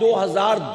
2000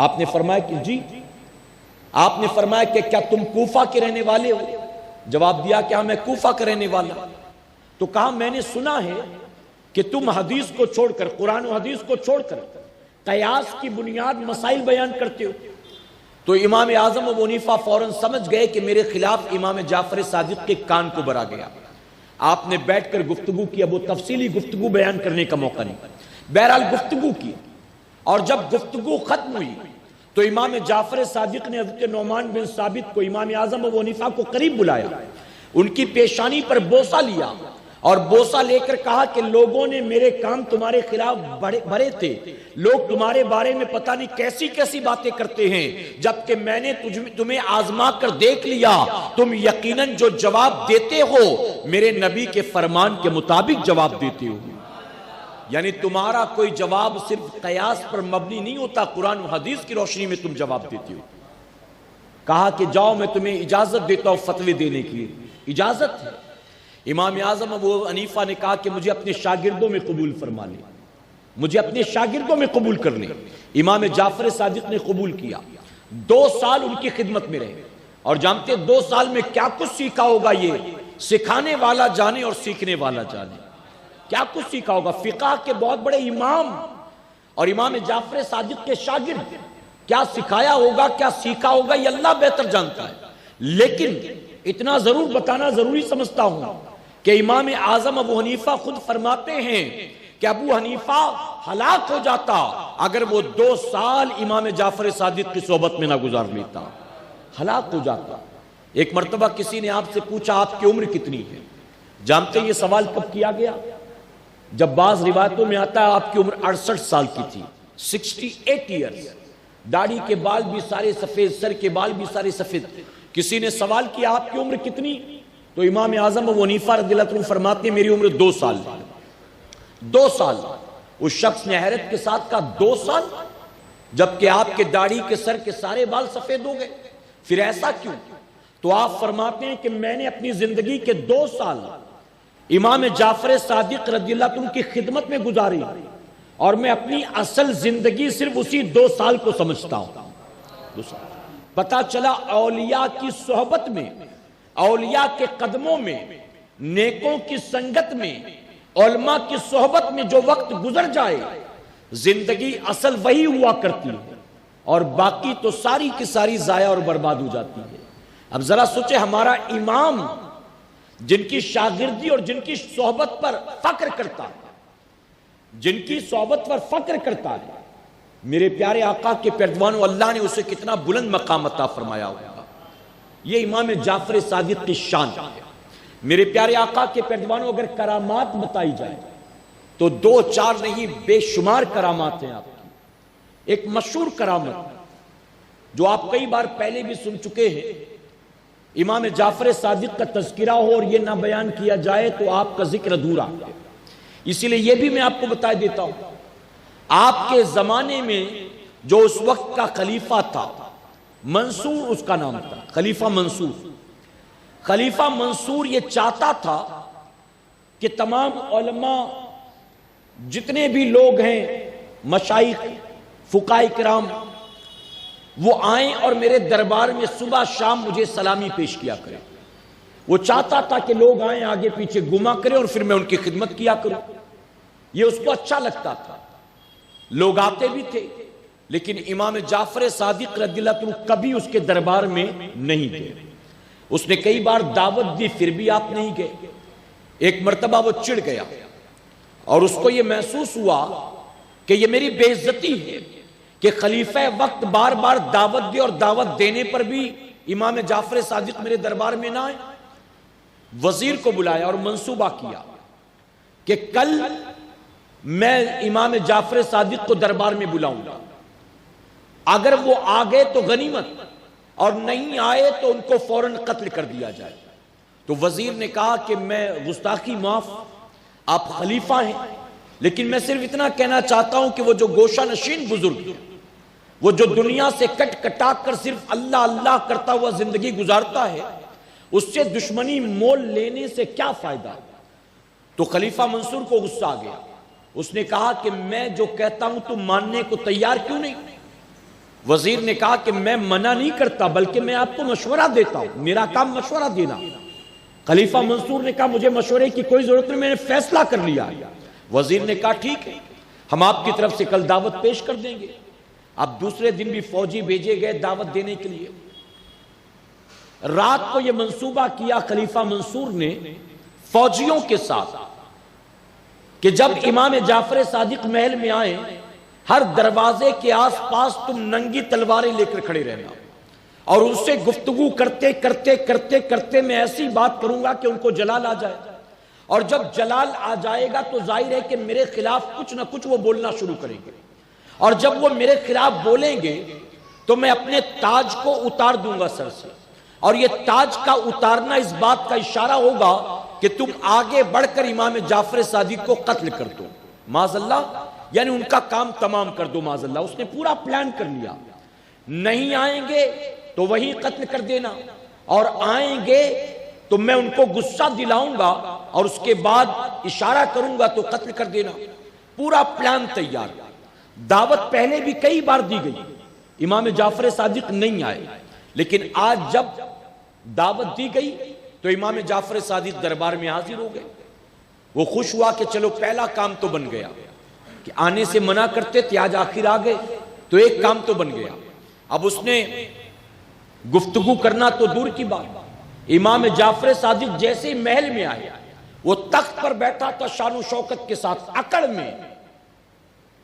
آپ نے فرمایا کہ جی. آپ نے فرمایا کہ کیا تم کوفہ کے رہنے والے ہو؟ جواب دیا کہ ہاں میں کوفہ کا رہنے والا. تو کہا میں نے سنا ہے کہ تم حدیث کو چھوڑ کر، قرآن و حدیث کو چھوڑ کر قیاس کی بنیاد مسائل بیان کرتے ہو. تو امام اعظم ابو حنیفہ فوراً سمجھ گئے کہ میرے خلاف امام جعفر صادق کے کان کو بھرا گیا. آپ نے بیٹھ کر گفتگو کی، اب وہ تفصیلی گفتگو بیان کرنے کا موقع نہیں. بہرحال گفتگو کی، اور جب گفتگو ختم ہوئی تو امام جعفر صادق نے حضرت نعمان بن ثابت کو، امام اعظم ابو حنیفہ کو قریب بلایا، ان کی پیشانی پر بوسہ لیا اور بوسہ لے کر کہا کہ لوگوں نے میرے کام تمہارے خلاف بھرے تھے، لوگ تمہارے بارے میں پتہ نہیں کیسی کیسی باتیں کرتے ہیں، جبکہ میں نے تمہیں آزما کر دیکھ لیا، تم یقیناً جو جواب دیتے ہو میرے نبی کے فرمان کے مطابق جواب دیتے ہو. یعنی تمہارا کوئی جواب صرف قیاس پر مبنی نہیں ہوتا، قرآن و حدیث کی روشنی میں تم جواب دیتے ہو. کہا کہ جاؤ میں تمہیں اجازت دیتا ہوں فتوی دینے کی. اجازت ہے. امام اعظم ابو حنیفہ نے کہا کہ مجھے اپنے شاگردوں میں قبول فرما لیں، مجھے اپنے شاگردوں میں قبول کر لیں. امام جعفر صادق نے قبول کیا. 2 سال ان کی خدمت میں رہے، اور جانتے 2 سال میں کیا کچھ سیکھا ہوگا. یہ سکھانے والا جانے اور سیکھنے والا جانے. کیا کچھ سیکھا ہوگا. فقہ کے بہت بڑے امام اور امام جعفر صادق کے شاگرد، کیا سکھایا ہوگا، کیا سیکھا ہوگا، یہ اللہ بہتر جانتا ہے. لیکن اتنا ضرور بتانا ضروری سمجھتا ہوں کہ امام اعظم ابو حنیفہ خود فرماتے ہیں کہ ابو حنیفہ ہلاک ہو جاتا اگر وہ 2 سال امام جعفر صادق کی صحبت میں نہ گزار لیتا. ہلاک ہو جاتا. ایک مرتبہ کسی نے آپ سے پوچھا آپ کی عمر کتنی ہے؟ جانتے یہ سوال کب کیا گیا؟ جب بعض روایتوں میں آتا ہے آپ کی عمر 68 سال کی تھی، 68 ایئرز. داڑھی کے بال بھی سارے سفید، سر کے بال بھی سارے سفید. کسی نے سوال کیا آپ کی عمر کتنی؟ تو امام اعظم ابو حنیفہ رضی اللہ عنہ فرماتے ہیں میری عمر 2 سال. 2 سال. اس شخص نے حیرت کے ساتھ کہا 2 سال؟ جبکہ آپ کے داڑھی کے سر کے سارے بال سفید ہو گئے، پھر ایسا کیوں؟ تو آپ فرماتے ہیں کہ میں نے اپنی زندگی کے 2 سال امام جعفر صادق رضی اللہ عنہ کی خدمت میں گزاری، اور میں اپنی اصل زندگی صرف اسی 2 سال کو سمجھتا ہوں. 2 سال. پتا چلا اولیاء کی صحبت میں، اولیاء کے قدموں میں، نیکوں کی سنگت میں، علماء کی صحبت میں جو وقت گزر جائے زندگی اصل وہی ہوا کرتی ہے، اور باقی تو ساری کی ساری ضائع اور برباد ہو جاتی ہے. اب ذرا سوچے ہمارا امام جن کی شاگردی اور جن کی صحبت پر فخر کرتا ہے، جن کی صحبت پر فخر کرتا ہے، میرے پیارے آقا کے پیروانوں اللہ نے اسے کتنا بلند مقام عطا فرمایا ہوگا. یہ امام جعفر صادق کی شان ہے. میرے پیارے آقا کے پیروانوں اگر کرامات بتائی جائے تو 2 4 نہیں بے شمار کرامات ہیں آپ کی. ایک مشہور کرامت جو آپ کئی بار پہلے بھی سن چکے ہیں، امام جعفر صادق کا تذکرہ ہو اور یہ نہ بیان کیا جائے تو آپ کا ذکر ادھورا. اسی لیے یہ بھی میں آپ کو بتا دیتا ہوں. آپ کے زمانے میں جو اس وقت کا خلیفہ تھا، منصور اس کا نام تھا، خلیفہ منصور. خلیفہ منصور یہ چاہتا تھا کہ تمام علماء جتنے بھی لوگ ہیں، مشائخ، فقہاء کرام، وہ آئیں اور میرے دربار میں صبح شام مجھے سلامی پیش کیا کریں. وہ چاہتا تھا کہ لوگ آئیں، آگے پیچھے گھما کریں اور پھر میں ان کی خدمت کیا کروں. یہ اس کو اچھا لگتا تھا. لوگ آتے بھی تھے، لیکن امام جعفر صادق رضی اللہ عنہ کبھی اس کے دربار میں نہیں گئے. اس نے کئی بار دعوت دی پھر بھی آپ نہیں گئے. ایک مرتبہ وہ چڑ گیا اور اس کو یہ محسوس ہوا کہ یہ میری بے عزتی ہے کہ خلیفہ وقت بار بار دعوت دے اور دعوت دینے پر بھی امام جعفر صادق میرے دربار میں نہ آئے. وزیر کو بلایا اور منصوبہ کیا کہ کل میں امام جعفر صادق کو دربار میں بلاؤں گا، اگر وہ آ گئے تو غنیمت، اور نہیں آئے تو ان کو فوراً قتل کر دیا جائے. تو وزیر نے کہا کہ میں گستاخی معاف، آپ خلیفہ ہیں، لیکن میں صرف اتنا کہنا چاہتا ہوں کہ وہ جو گوشہ نشین بزرگ ہے، وہ جو دنیا سے کٹ کٹا کر صرف اللہ اللہ کرتا ہوا زندگی گزارتا ہے، اس سے دشمنی مول لینے سے کیا فائدہ. تو خلیفہ منصور کو غصہ آ گیا. اس نے کہا کہ میں جو کہتا ہوں تم ماننے کو تیار کیوں نہیں؟ وزیر نے کہا کہ میں منع نہیں کرتا بلکہ میں آپ کو مشورہ دیتا ہوں، میرا کام مشورہ دینا۔ خلیفہ منصور نے کہا مجھے مشورے کی کوئی ضرورت نہیں، میں نے فیصلہ کر لیا۔ وزیر نے کہا ٹھیک ہے، ہم آپ کی طرف سے کل دعوت پیش کر دیں گے۔ اب دوسرے دن بھی فوجی بھیجے گئے دعوت دینے کے لیے۔ رات کو یہ منصوبہ کیا خلیفہ منصور نے فوجیوں کے ساتھ کہ جب امام جعفر صادق محل میں آئیں، ہر دروازے کے آس پاس تم ننگی تلواریں لے کر کھڑے رہنا، اور ان سے گفتگو کرتے کرتے کرتے کرتے میں ایسی بات کروں گا کہ ان کو جلال آ جائے، اور جب جلال آ جائے گا تو ظاہر ہے کہ میرے خلاف کچھ نہ کچھ وہ بولنا شروع کریں گے، اور جب وہ میرے خلاف بولیں گے تو میں اپنے تاج کو اتار دوں گا سر سے، اور یہ تاج کا اتارنا اس بات کا اشارہ ہوگا کہ تم آگے بڑھ کر امام جعفر صادق کو قتل کر دو، معاذ اللہ، یعنی ان کا کام تمام کر دو معاذ اللہ۔ اس نے پورا پلان کر لیا، نہیں آئیں گے تو وہی قتل کر دینا، اور آئیں گے تو میں ان کو غصہ دلاؤں گا اور اس کے بعد اشارہ کروں گا تو قتل کر دینا۔ پورا پلان تیار۔ دعوت پہلے بھی کئی بار دی گئی، امام جعفر صادق نہیں آئے، لیکن آج جب دعوت دی گئی تو امام جعفر صادق دربار میں حاضر ہو گئے۔ وہ خوش ہوا کہ چلو پہلا کام تو بن گیا، کہ آنے سے منع کرتے تھے آج آخر آ گئے تو ایک کام تو بن گیا۔ اب اس نے گفتگو کرنا تو دور کی بات، امام جعفر صادق جیسے ہی محل میں آئے، وہ تخت پر بیٹھا تھا شان و شوکت کے ساتھ، اکڑ میں،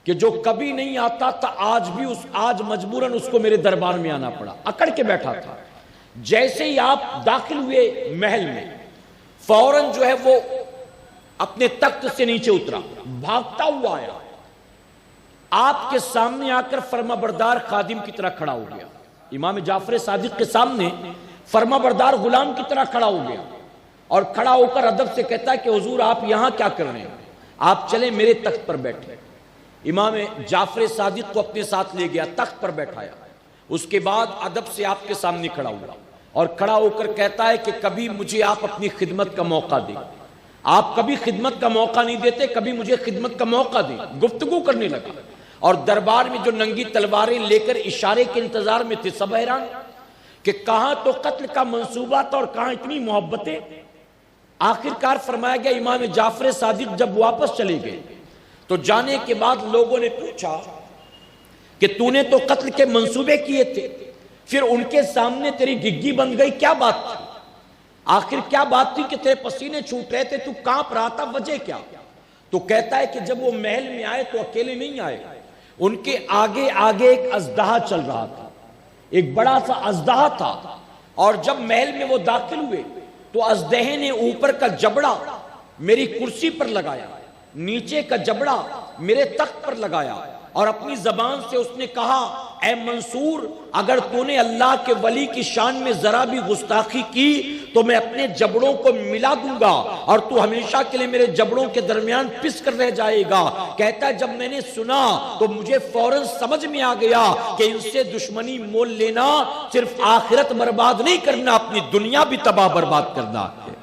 کہ جو کبھی نہیں آتا تھا آج مجبوراً اس کو میرے دربار میں آنا پڑا، اکڑ کے بیٹھا تھا۔ جیسے ہی آپ داخل ہوئے محل میں، فوراً جو ہے وہ اپنے تخت سے نیچے اترا، بھاگتا ہوا آیا، آپ کے سامنے آ کر فرما بردار خادم کی طرح کھڑا ہو گیا۔ امام جعفر صادق کے سامنے فرما بردار غلام کی طرح کھڑا ہو گیا، اور کھڑا ہو کر ادب سے کہتا ہے کہ حضور آپ یہاں کیا کر رہے ہیں، آپ چلیں میرے تخت پر بیٹھے۔ امام جعفر صادق کو اپنے ساتھ لے گیا، تخت پر بیٹھایا، اس کے بعد ادب سے آپ کے سامنے کھڑا ہوا، اور کھڑا ہو کر کہتا ہے کہ کبھی مجھے آپ اپنی خدمت کا موقع دیں، آپ کبھی خدمت کا موقع نہیں دیتے، کبھی مجھے خدمت کا موقع دیں۔ گفتگو کرنے لگا، اور دربار میں جو ننگی تلواریں لے کر اشارے کے انتظار میں تھے سب حیران کہ کہاں تو قتل کا منصوبہ تھا اور کہاں اتنی محبتیں۔ آخرکار فرمایا گیا امام جعفر صادق جب واپس چلے گئے تو جانے کے بعد لوگوں نے پوچھا کہ تو نے تو قتل کے منصوبے کیے تھے، پھر ان کے سامنے تیری گگی بن گئی، کیا بات تھی؟ آخر کیا بات تھی کہ تیرے پسینے چھوٹ رہے تھے، تو کانپ رہا تھا، وجہ کیا؟ تو کہتا ہے کہ جب وہ محل میں آئے تو اکیلے نہیں آئے، ان کے آگے آگے ایک اژدہا چل رہا تھا، ایک بڑا سا اژدہا تھا، اور جب محل میں وہ داخل ہوئے تو اژدہے نے اوپر کا جبڑا میری کرسی پر لگایا، نیچے کا جبڑا میرے تخت پر لگایا، اور اپنی زبان سے اس نے کہا اے منصور، اگر تو نے اللہ کے ولی کی شان میں ذرا بھی گستاخی کی تو میں اپنے جبڑوں کو ملا دوں گا اور تو ہمیشہ کے لیے میرے جبڑوں کے درمیان پس کر رہ جائے گا۔ کہتا ہے جب میں نے سنا تو مجھے فوراً سمجھ میں آ گیا کہ ان سے دشمنی مول لینا صرف آخرت برباد نہیں کرنا، اپنی دنیا بھی تباہ برباد کرنا ہے۔